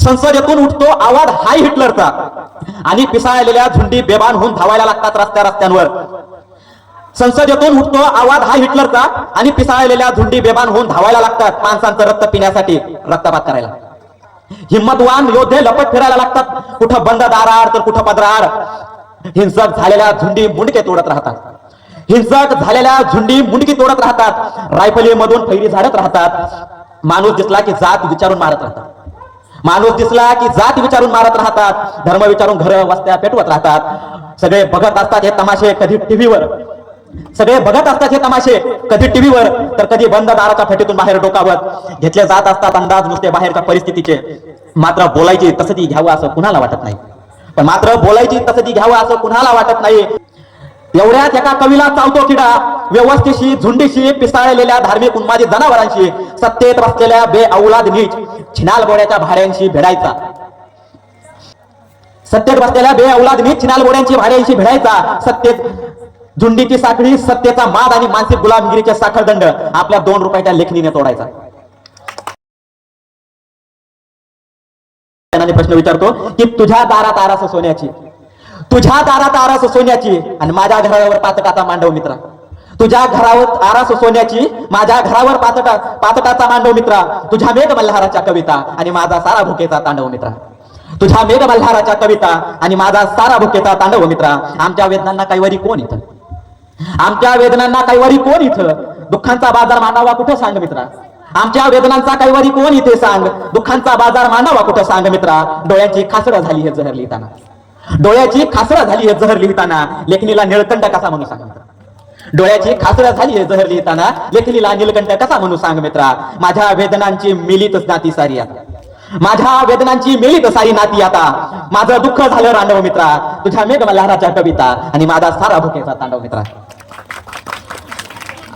संसदेतून उठतो आवाज हाय हिटलरचा आणि पिसाळलेल्या झुंडी बेभान होऊन धावायला लागतात रस्त्यांवर. संसदेतून उठतो आवाज हाय हिटलरचा आणि पिसाळलेल्या झुंडी बेभान होऊन धावायला लागतात माणसांचं रक्त पिण्यासाठी, रक्तपात करायला. हिम्मतवान योद्धे लपत फिरायला लागतात, कुठं बंद दाराआड तर कुठं पदराआड. हिंसक झालेल्या झुंडी मुंडके तोडत राहतात, हिंसक झालेल्या झुंडी मुंडकी तोडत राहतात, रायफलीमधून फैरी झाडत राहतात. माणूस दिसला की जात विचारून मारत राहतात, माणूस दिसला की जात विचारून मारत राहतात, धर्म विचारून घर वस्त्या पेटवत राहतात. सगळे बघत असतात हे तमाशे कधी टीव्हीवर, सगळे बघत असतात हे तमाशे कधी टीव्हीवर तर कधी बंद दाराच्या फटीतून बाहेर डोकावत घेतले जात असतात अंदाज नुसते बाहेरच्या परिस्थितीचे. मात्र बोलायची तसदी घ्यावं असं कुणाला वाटत नाही, पण मात्र बोलायची तसदी घ्यावं असं कुणाला वाटत नाही. एवढ्यात एका कवीला चावतो किडा, व्यवस्थेशी झुंडीशी पिसाळलेल्या धार्मिक उन्मादी जनावरांशी, सत्तेत बसलेल्या बेअौलाद नीच छिनाल बोड्याच्या भाड्यांशी भिडायचा. सत्तेत बसलेल्या बेअौलाद नीच छिनाल बोड्यांची भाड्यांशी भिडायचा. सत्तेत झुंडीची साखळी, सत्तेचा माद आणि मानसिक गुलामगिरीचे साखळदंड आपल्या 2 रुपयाच्या लेखणीने तोडायचा. प्रश्न विचारतो की तुझ्या दारात आरास सोन्याची, तुझ्या दारात आरास सोन्याची आणि माझ्या घरावर पातकाचा मांडव मित्रा. तुझ्या घरावर आरास सोन्याची, माझ्या घरावर पातकाचा मांडव मित्रा. तुझ्या मेघ मल्हाराच्या कविता आणि माझा सारा भुकेचा तांडव मित्रा. तुझ्या मेघ मल्हाराच्या कविता आणि माझा सारा भुकेचा तांडव मित्रा. आमच्या वेदनांना कैवारी कोण इथं, आमच्या वेदनांना कैवारी कोण इथं. दुःखांचा बाजार मांडावा कुठं सांग मित्रा. आमच्या वेदनांचा कैवारी कोण इथे सांग. दुःखांचा बाजार मांडावा कुठं सांग मित्रा. डोळ्यांची खासडं झाली हे जहर लिहिताना, डोळ्याची खासडं झाली हे जहर लिहिताना. लेखणीला निळकंठ कसा म्हणून सांग मित्रा. डोळ्याची खासडं झाली हे जहर लिहिताना. लेखणीला निळकंठ कसा म्हणून सांग मित्रा. माझ्या वेदनांची मिलीत नाती सारी आता, माझ्या वेदनांची मिलीत सारी नाती आता. माझं दुःख झालं रांडव मित्रा. तुझ्या मेघ मल्हाराच्या कविता आणि माझा सारा भुकेचा तांडव मित्रा.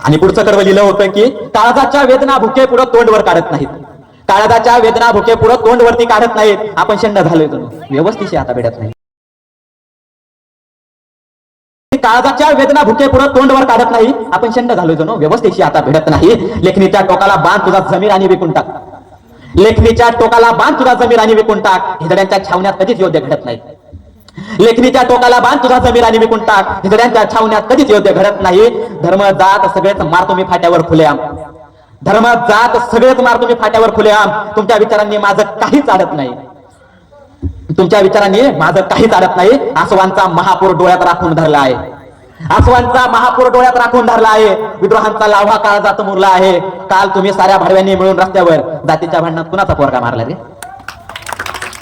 आणि पुढचं कडवं लिहिलं होतं की काळजाच्या वेदना भुके पुढं तोंडवर काढत नाहीत, काळजाच्या वेदना भुके पुढं तोंडवरती काढत नाहीत. आपण शंड झालोय जणू व्यवस्थित आता भेटत नाही. काळजाच्या वेदना भुके पुढं तोंडवर काढत नाही, आपण शंड झालोय जणू व्यवस्थित आता भेटत नाही. लेखणीच्या टोकाला बांध तुझा जमीर आणि विकून टाक, लेखणीच्या टोकाला बांध तुझा जमीर आणि विकून टाक. हिजड्यांच्या छावण्यात कधीच योद्धे घडत नाहीत. लेखणीच्या टोकाला बांध तुझा जमीर आणि विकून टाक. हिजड्यांच्या छावण्यात कधीच योद्धे घडत नाही. धर्म जात सगळेच मारतो मी फाट्यावर खुलेआम, धर्म जात सगळेच मारतो मी फाट्यावर खुलेआम. तुमच्या विचारांनी माझं काहीच अडत नाही, तुमच्या विचारांनी माझं काहीच अडत नाही. आसवांचा महापूर डोळ्यात राखून धरला आहे, आसवांचा महापूर डोळ्यात राखून धरला आहे. विद्रोहांचा लाव्हा काळजात मुरला आहे. काल तुम्ही साऱ्या भाडव्यांनी मिळून रस्त्यावर जातीच्या भांडणात कुणाचा पोरगा मारला रे.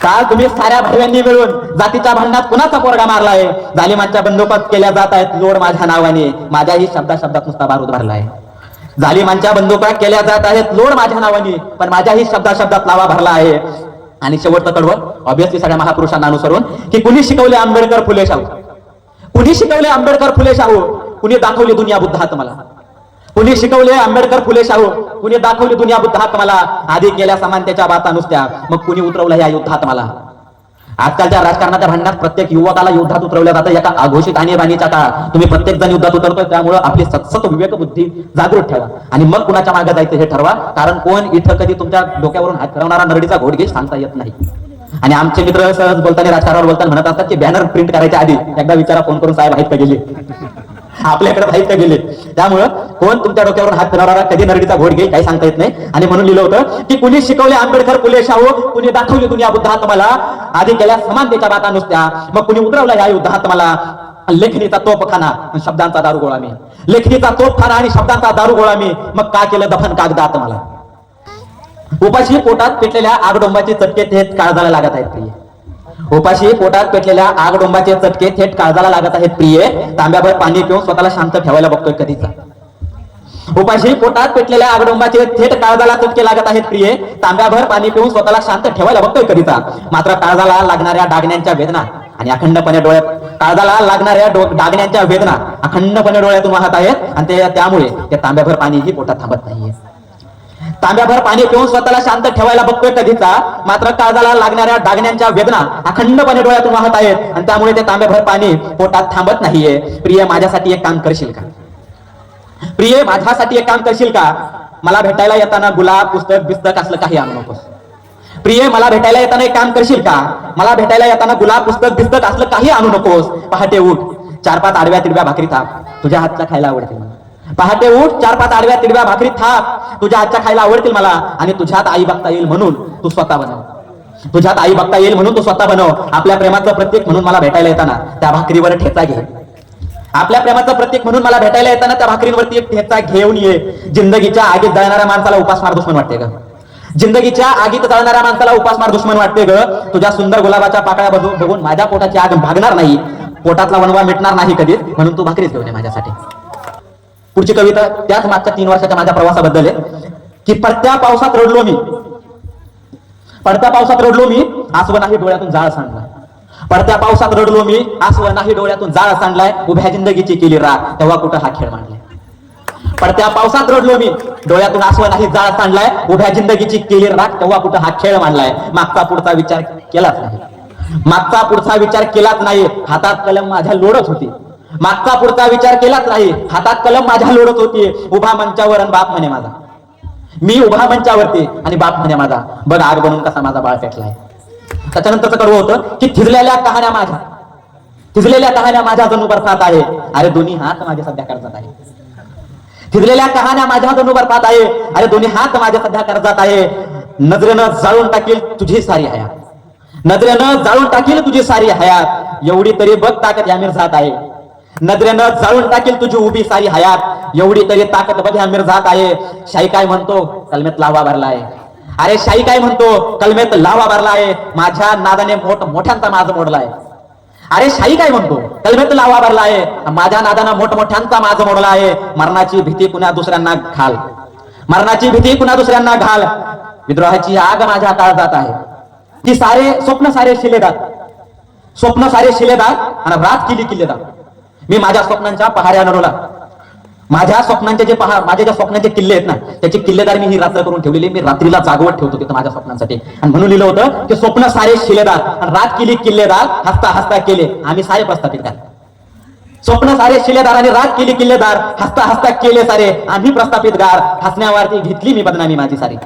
काल तुम्ही साऱ्या भाडव्यांनी मिळून जातीच्या भांडणात कुणाचा पोरगा मारला आहे. जालिमांच्या बंदुकात केल्या जात आहेत लोड माझ्या नावाने. माझ्याही शब्दात नुसता बारूद भरला आहे. जालिमांच्या बंदुका केल्या जात आहेत लोड माझ्या नावाने, पण माझ्याही शब्दात लावा भरला आहे. आणि शेवटचं कडवं ऑब्विसली सगळ्या महापुरुषांना अनुसरून की कुणी शिकवले आंबेडकर फुले शाहू, कुणी शिकवले आंबेडकर फुले शाहू, कुणी दाखवली दुनिया बुद्ध हात मला. कुणी शिकवले आंबेडकर फुले शाहू, कुणी दाखवली दुनिया बुद्ध हात मला. आधी केल्या समानतेच्या बाता नुसत्या, मग कुणी उतरवलं या युद्धात मला. आजकालच्या राजकारणाच्या भांडणात प्रत्येक युवकाला युद्धात उतरवलं जातं एका अघोषित आणीबाणीच्या काळात. तुम्ही प्रत्येक जण युद्धात उतरतोय, त्यामुळे आपली सतत विवेक बुद्धी जागृत ठेवा आणि मग कुणाच्या मागे जायचं हे ठरवा. कारण कोण इथं कधी तुमच्या डोक्यावरून हात फिरवणारा नरडीचा घोडघे सांगता येत नाही. आणि आमचे मित्र सहज बोलताना राजकारणावर बोलताना म्हणत असतात की बॅनर प्रिंट करायच्या आधी एकदा विचारा फोन करून साहेब आहेत का गेले, आपल्याकडे आहेत का गेले. त्यामुळं कोण तुमच्या डोक्यावरून हात फिरवणारा कधी नरडीचा घोड घेईल काही सांगता येत नाही. आणि म्हणून लिहिलं होतं की कुणी शिकवले आंबेडकर फुले शाहू, कुणी दाखवली दुनिया बुद्ध हात मला. आधी केल्या समानतेच्या बाता नुसत्या, मग कुणी उतरवला या युद्धात मला. लेखणीचा तोफखाना शब्दांचा दारुगोळा मी, लेखणीचा तोफखाना आणि शब्दांचा दारुगोळा मी. मग का केलं दफन कागदात मला. उपाशी पोटात पेटलेल्या आगडोंबाचे चटके थेट काळजाला लागत आहेत प्रिय. उपाशी पोटात पेटलेल्या आगडोंबाचे चटके थेट काळजाला लागत आहेत प्रिय. तांब्याभर पाणी पिऊन स्वतःला शांत ठेवायला बघतोय कधीचा. उपाशी पोटात पेटलेल्या आगडोंबाचे थेट काळजाला चटके लागत आहेत प्रिय. तांब्याभर पाणी पिऊन स्वतःला शांत ठेवायला बघतोय कधीचा. मात्र काळजाला लागणाऱ्या डागण्यांच्या वेदना आणि अखंडपणे डोळ्यात, काळजाला लागणाऱ्या डागण्यांच्या वेदना अखंडपणे डोळ्यातून वाहत आहेत. आणि त्यामुळे ते तांब्याभर पाणीही पोटात थांबत नाहीये. तांब्याभर पाणी पिऊन स्वतःला शांत ठेवायला बघतोय कधीचा. मात्र काळजाला लागणाऱ्या डागण्यांच्या वेदना अखंडपणे डोळ्यातून वाहत आहेत आणि त्यामुळे ते तांब्याभर पाणी पोटात थांबत नाहीये. प्रिय माझ्यासाठी एक काम करशील का, प्रिय माझ्यासाठी एक काम करशील का. मला भेटायला येताना गुलाब पुस्तक बिस्तक असलं काही आणू नकोस. प्रिय, मला भेटायला येताना एक काम करशील का? मला भेटायला येताना गुलाब, पुस्तक बिस्तक असलं काही आणू नकोस. पहाटे उठ, 4-5 आडव्या तिडव्या भाकरी थाप, तुझ्या हातच्या खायला आवडतील मला. पहाटे उठ, 4-5 आडव्या तिडव्या भाकरी थाप, तुझ्या हातच्या खायला आवडतील मला. आणि तुझ्यात आई बघता येईल म्हणून तू स्वतः बनव. तुझ्यात आई बघता येईल म्हणून तू स्वतः बनव. आपल्या प्रेमाचं प्रतीक म्हणून मला भेटायला येताना त्या भाकरीवर ठेचा घे. आपल्या प्रेमाचं प्रतीक म्हणून मला भेटायला येताना त्या भाकरींवरती एक ठेचा घेऊन ये. जिंदगीच्या आगीत जळणाऱ्या माणसाला उपासमार दुश्मन वाटते का? जिंदगीच्या आगीत जळणाऱ्या माणसाला उपासमार दुश्मन वाटते ग? तुझ्या सुंदर गुलाबाच्या पाकळ्या बघून माझ्या पोटाची आग भागणार नाही, पोटातला वणवा मिटणार नाही कधीच, म्हणून तू भाकरीच घेऊन ये माझ्यासाठी. पुढची कविता त्याच मागच्या 3 वर्षाच्या माझ्या प्रवासाबद्दल आहे की पडत्या पावसात रडलो मी, पडत्या पावसात रडलो मी, आसवं नाही डोळ्यातून जाळ सांडलाय. पडत्या पावसात रडलो मी, आसवं नाही डोळ्यातून जाळ सांडलाय. उभ्या जिंदगीची केली राख, तेव्हा कुठं हा खेळ मांडलाय. पडत्या पावसात रडलो मी, डोळ्यातून आसवं नाही जाळ सांडलाय. उभ्या जिंदगीची केली राख, तेव्हा कुठं हा खेळ मांडलाय. मागचा पुढचा विचार केलाच नाही, मागचा पुढचा विचार केलाच नाही. हातात कलम माझ्या लोडत होती, मागचा पुढचा विचार केलाच नाही. हातात कलम माझ्या लोडत होती. उभा मंचावर आणि बाप म्हणे माझा, मी उभा मंचावरती आणि बाप म्हणे माझा. बघ आग बनून कसा माझा बाळ पेटलाय. त्याच्यानंतरचं कडवं होतं की थिजलेल्या कहाण्या माझ्या, थिजलेल्या कहाण्या माझ्या जणू बरसात आहे. अरे दोन्ही हात माझे सध्या कर्जात आहे. थिजलेल्या कहाण्या माझ्या जणू बरसात आहे. अरे दोन्ही हात माझ्या सध्या कर्जात आहे. नजरेनं जाळून टाकील तुझी सारी हयात, नजरेनं जाळून टाकील तुझी सारी हयात. एवढी तरी बघ ताकद या मिर्झात आहे. नजरेनं जाळून टाकील तुझी उभी सारी हयात. एवढी तरी ताकद बघ या मिर्झात आहे. शाही काय म्हणतो कलमेत लावा भरला आहे. अरे शाही काय म्हणतो कलमेत लावा भरला आहे. माझ्या नादाने मोठ्यांचा माझ मोडला आहे. अरे शाही काय म्हणतो कलमेत लावा भरला आहे. माझ्या नादानं मोठमोठ्यांचा माझ मोडला आहे. मरणाची भीती कुणा दुसऱ्यांना घाल, मरणाची भीती कुणा दुसऱ्यांना घाल. विद्रोहाची आग माझ्या काळजात आहे. ती सारे स्वप्न सारे शिलेदार, स्वप्न सारे शिलेदार आणि रात केली किल्लेदार. मी माझ्या स्वप्नांच्या पहाड्या नरवला, माझ्या स्वप्नांचे जे माझ्या ज्या स्वप्नांचे किल्ले आहेत ना, त्याची किल्लेदार मी ही रात्र करून ठेवलेली. मी रात्रीला जागवत ठेवतो तिथं माझ्या स्वप्नांसाठी. आणि म्हणून लिहिलं होतं की स्वप्न सारे शिलेदार आणि रात केली किल्लेदार, हसता हसता केले आम्ही सारे प्रस्थापित गार. स्वप्न सारे शिलेदार आणि रात केली किल्लेदार, हसता हसता केले सारे आम्ही प्रस्थापित गार. हसण्यावरती घेतली मी बदनामी माझी सारी,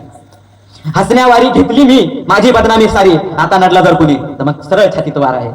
हसण्यावारी घेतली मी माझी बदनामी सारी. आता नडला जर कुणी तर मग सरळ छातीत वार आहे.